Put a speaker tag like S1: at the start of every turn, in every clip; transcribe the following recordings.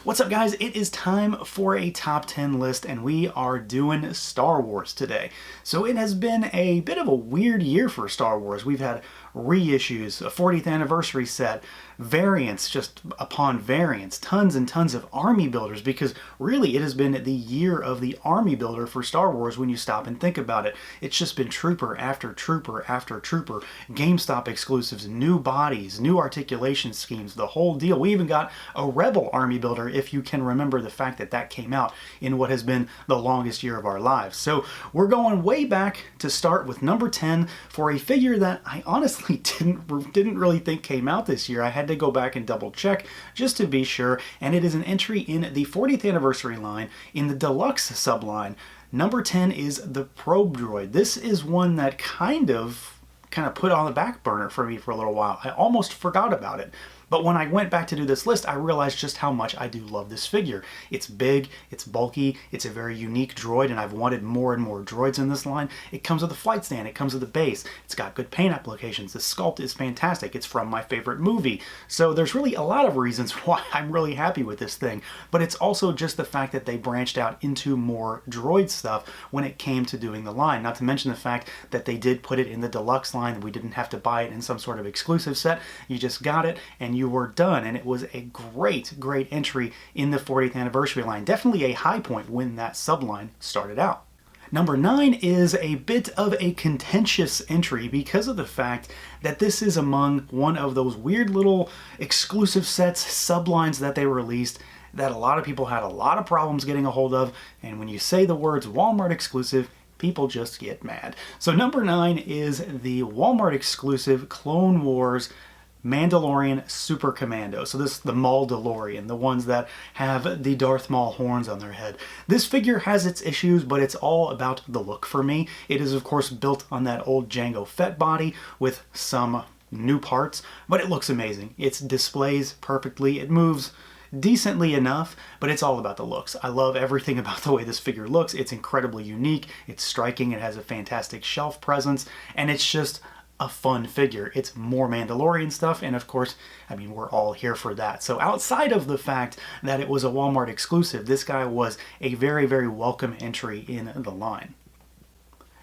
S1: What's up, guys? It is time for a top 10 list, and we are doing Star Wars today. So it has been a bit of a weird year for Star Wars. We've had reissues, a 40th anniversary set, variants just upon variants, tons and tons of army builders, because really it has been the year of the army builder for Star Wars when you stop and think about it. It's just been trooper after trooper after trooper, GameStop exclusives, new bodies, new articulation schemes, the whole deal. We even got a Rebel army builder, if you can remember the fact that that came out in what has been the longest year of our lives. So we're going way back to start with number 10 for a figure that I honestly didn't really think came out this year. I had to go back and double check just to be sure, and it is an entry in the 40th anniversary line in the deluxe subline. Number 10 is the probe droid. This is one that kind of put on the back burner for me for a little while. I almost forgot about it. But when I went back to do this list, I realized just how much I do love this figure. It's big, it's bulky, it's a very unique droid, and I've wanted more and more droids in this line. It comes with a flight stand, it comes with a base, it's got good paint applications, the sculpt is fantastic, it's from my favorite movie. So there's really a lot of reasons why I'm really happy with this thing, but it's also just the fact that they branched out into more droid stuff when it came to doing the line. Not to mention the fact that they did put it in the deluxe line, and we didn't have to buy it in some sort of exclusive set. You just got it, and you were done, and it was a great entry in the 40th anniversary line. Definitely a high point when that subline started out. Number 9 is a bit of a contentious entry because of the fact that this is among one of those weird little exclusive sets, sublines that they released that a lot of people had a lot of problems getting a hold of, and when you say the words Walmart exclusive, people just get mad. So number 9 is the Walmart exclusive Clone Wars Mandalorian Super Commando. So this is the Mandalorian, the ones that have the Darth Maul horns on their head. This figure has its issues, but it's all about the look for me. It is, of course, built on that old Jango Fett body with some new parts, but it looks amazing. It displays perfectly. It moves decently enough, but it's all about the looks. I love everything about the way this figure looks. It's incredibly unique. It's striking. It has a fantastic shelf presence, and it's just a fun figure. It's more Mandalorian stuff, and of course, I mean, we're all here for that. So outside of the fact that it was a Walmart exclusive, this guy was a very welcome entry in the line.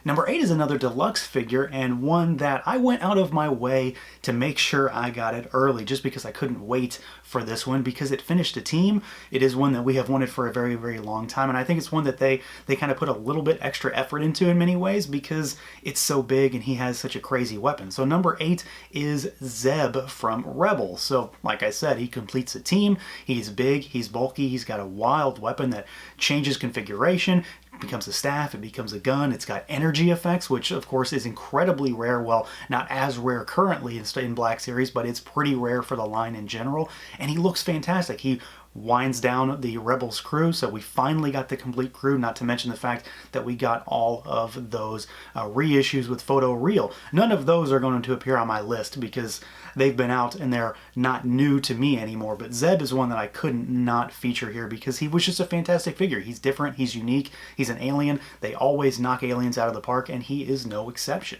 S1: Number 8 is another deluxe figure, and one that I went out of my way to make sure I got it early, just because I couldn't wait for this one, because it finished a team. It is one that we have wanted for a very long time, and I think it's one that they kind of put a little bit extra effort into in many ways, because it's so big and he has such a crazy weapon. So number 8 is Zeb from Rebels. So like I said, he completes a team. He's big, he's bulky, he's got a wild weapon that changes configuration. It becomes a staff, it becomes a gun, it's got energy effects, which of course is incredibly rare. Well, not as rare currently in Black Series, but it's pretty rare for the line in general, and he looks fantastic. He winds down the Rebels crew, so we finally got the complete crew, not to mention the fact that we got all of those reissues with photo real. None of those are going to appear on my list because they've been out and they're not new to me anymore, but Zeb is one that I couldn't not feature here because he was just a fantastic figure. He's different, he's unique, he's an alien. They always knock aliens out of the park, and he is no exception.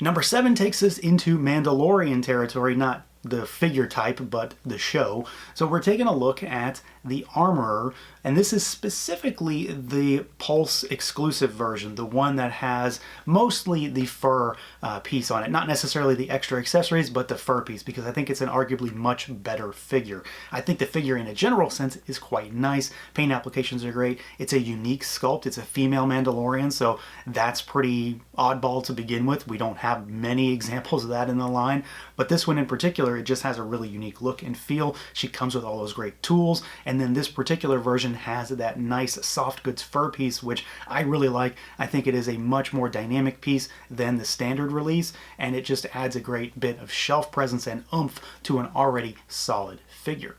S1: Number 7 takes us into Mandalorian territory, not the figure type, but the show. So we're taking a look at the Armorer, and this is specifically the Pulse exclusive version, the one that has mostly the fur piece on it, not necessarily the extra accessories, but the fur piece, because I think it's an arguably much better figure. I think the figure in a general sense is quite nice. Paint applications are great. It's a unique sculpt. It's a female Mandalorian, so that's pretty oddball to begin with. We don't have many examples of that in the line, but this one in particular, it just has a really unique look and feel. She comes with all those great tools, and then this particular version has that nice soft goods fur piece, which I really like. I think it is a much more dynamic piece than the standard release, and it just adds a great bit of shelf presence and oomph to an already solid figure.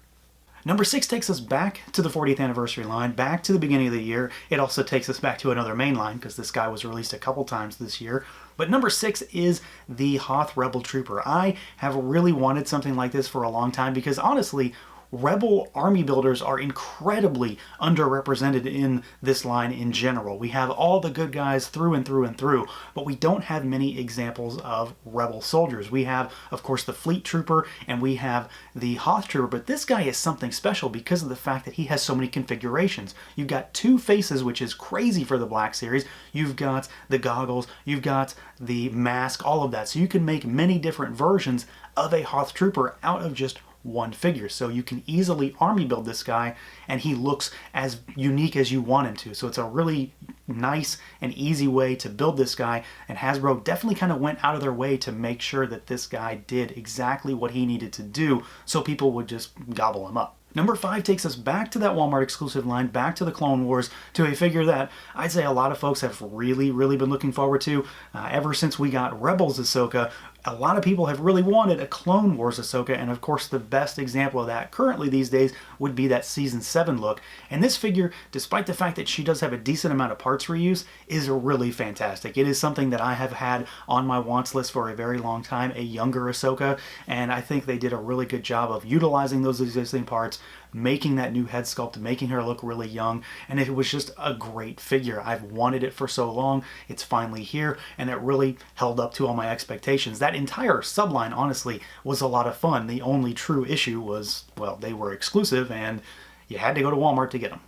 S1: Number 6 takes us back to the 40th anniversary line, back to the beginning of the year. It also takes us back to another main line, because this guy was released a couple times this year. But number 6 is the Hoth Rebel Trooper. I have really wanted something like this for a long time, because honestly, Rebel army builders are incredibly underrepresented in this line in general. We have all the good guys through and through and through, but we don't have many examples of Rebel soldiers. We have, of course, the Fleet Trooper and we have the Hoth Trooper, but this guy is something special because of the fact that he has so many configurations. You've got two faces, which is crazy for the Black Series. You've got the goggles, you've got the mask, all of that. So you can make many different versions of a Hoth Trooper out of just one figure. So you can easily army build this guy and he looks as unique as you want him to. So it's a really nice and easy way to build this guy, and Hasbro definitely kind of went out of their way to make sure that this guy did exactly what he needed to do so people would just gobble him up. Number 5 takes us back to that Walmart exclusive line, back to the Clone Wars, to a figure that I'd say a lot of folks have really been looking forward to. Ever since we got Rebels Ahsoka, a lot of people have really wanted a Clone Wars Ahsoka, and of course the best example of that currently these days would be that Season 7 look. And this figure, despite the fact that she does have a decent amount of parts reuse, is really fantastic. It is something that I have had on my wants list for a very long time, a younger Ahsoka, and I think they did a really good job of utilizing those existing parts, making that new head sculpt, making her look really young, and it was just a great figure. I've wanted it for so long, it's finally here, and it really held up to all my expectations. That entire subline, honestly, was a lot of fun. The only true issue was, well, they were exclusive, and you had to go to Walmart to get them.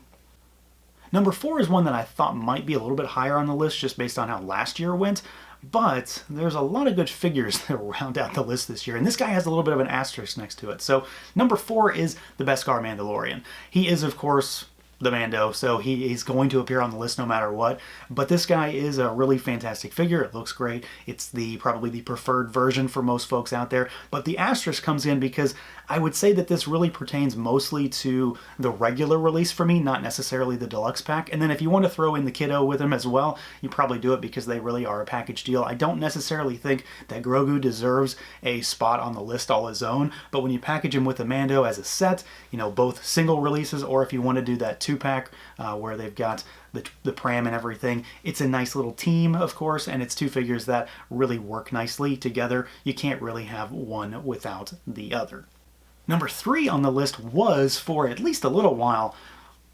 S1: Number 4 is one that I thought might be a little bit higher on the list just based on how last year went, but there's a lot of good figures that round out the list this year, and this guy has a little bit of an asterisk next to it. So number 4 is the Beskar Mandalorian. He is, of course, the Mando, so he's going to appear on the list no matter what, but this guy is a really fantastic figure. It looks great. It's probably the preferred version for most folks out there, but the asterisk comes in because I would say that this really pertains mostly to the regular release for me, not necessarily the deluxe pack. And then if you want to throw in the kiddo with him as well, you probably do it because they really are a package deal. I don't necessarily think that Grogu deserves a spot on the list all his own, but when you package him with the Mando as a set, you know, both single releases, or if you want to do that 2-pack where they've got the pram and everything, it's a nice little team, of course, and it's two figures that really work nicely together. You can't really have one without the other. Number 3 on the list was, for at least a little while,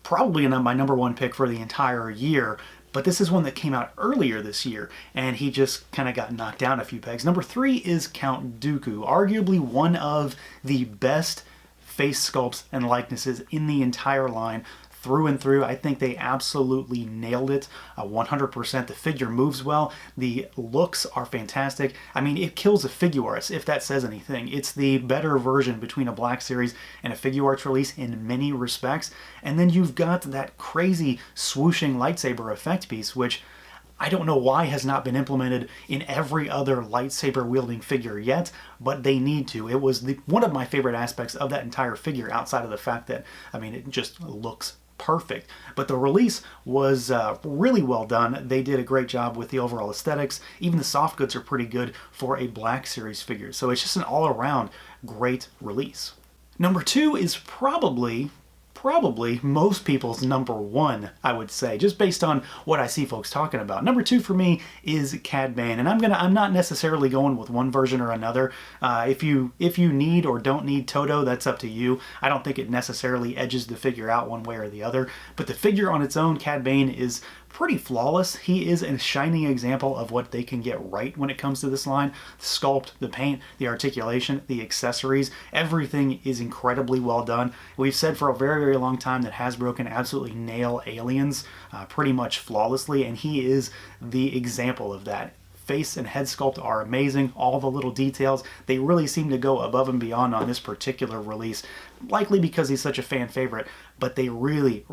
S1: probably my number 1 pick for the entire year, but this is one that came out earlier this year, and he just kind of got knocked down a few pegs. Number 3 is Count Dooku, arguably one of the best face sculpts and likenesses in the entire line. Through and through, I think they absolutely nailed it 100%. The figure moves well. The looks are fantastic. I mean, it kills a Figuarts, if that says anything. It's the better version between a Black Series and a Figuarts release in many respects. And then you've got that crazy swooshing lightsaber effect piece, which I don't know why has not been implemented in every other lightsaber-wielding figure yet, but they need to. It was one of my favorite aspects of that entire figure, outside of the fact that, I mean, it just looks perfect. But the release was really well done. They did a great job with the overall aesthetics. Even the soft goods are pretty good for a Black Series figure. So it's just an all-around great release. Number 2 is probably most people's number 1, I would say, just based on what I see folks talking about. Number 2 for me is Cad Bane, and I'm not necessarily going with one version or another. If you need or don't need Toto, that's up to you. I don't think it necessarily edges the figure out one way or the other, but the figure on its own, Cad Bane, is pretty flawless. He is a shining example of what they can get right when it comes to this line. The sculpt, the paint, the articulation, the accessories, everything is incredibly well done. We've said for a very long time that Hasbro can absolutely nail aliens pretty much flawlessly, and he is the example of that. Face and head sculpt are amazing. All the little details, they really seem to go above and beyond on this particular release, likely because he's such a fan favorite, but they really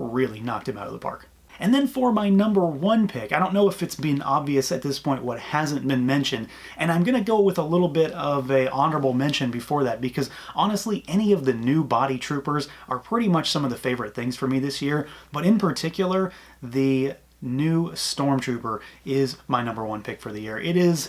S1: knocked him out of the park. And then for my number 1 pick, I don't know if it's been obvious at this point what hasn't been mentioned, and I'm going to go with a little bit of an honorable mention before that, because honestly, any of the new body troopers are pretty much some of the favorite things for me this year, but in particular, the new Stormtrooper is my number 1 pick for the year. It is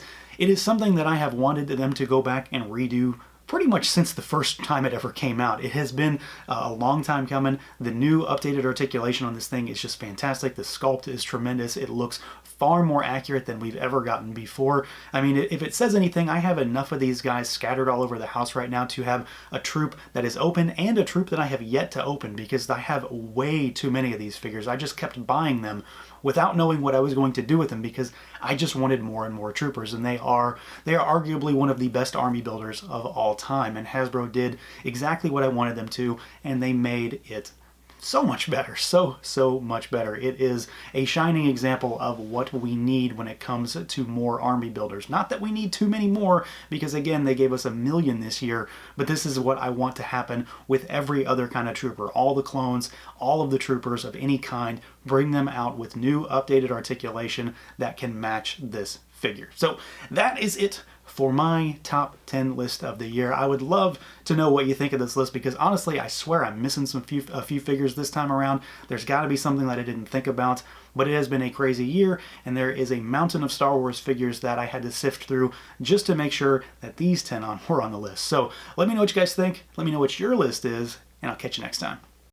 S1: something that I have wanted them to go back and redo pretty much since the first time it ever came out. It has been a long time coming. The new updated articulation on this thing is just fantastic. The sculpt is tremendous. It looks far more accurate than we've ever gotten before. I mean, if it says anything, I have enough of these guys scattered all over the house right now to have a troop that is open and a troop that I have yet to open, because I have way too many of these figures. I just kept buying them without knowing what I was going to do with them, because I just wanted more and more troopers, and they are arguably one of the best army builders of all time, and Hasbro did exactly what I wanted them to, and they made it so much better, so much better. It is a shining example of what we need when it comes to more army builders. Not that we need too many more, because again, they gave us 1 million this year, but this is what I want to happen with every other kind of trooper. All the clones, all of the troopers of any kind, bring them out with new updated articulation that can match this figure. So that is it for my top 10 list of the year. I would love to know what you think of this list, because honestly, I swear I'm missing a few figures this time around. There's got to be something that I didn't think about, but it has been a crazy year, and there is a mountain of Star Wars figures that I had to sift through just to make sure that these 10 were on the list. So let me know what you guys think. Let me know what your list is, and I'll catch you next time.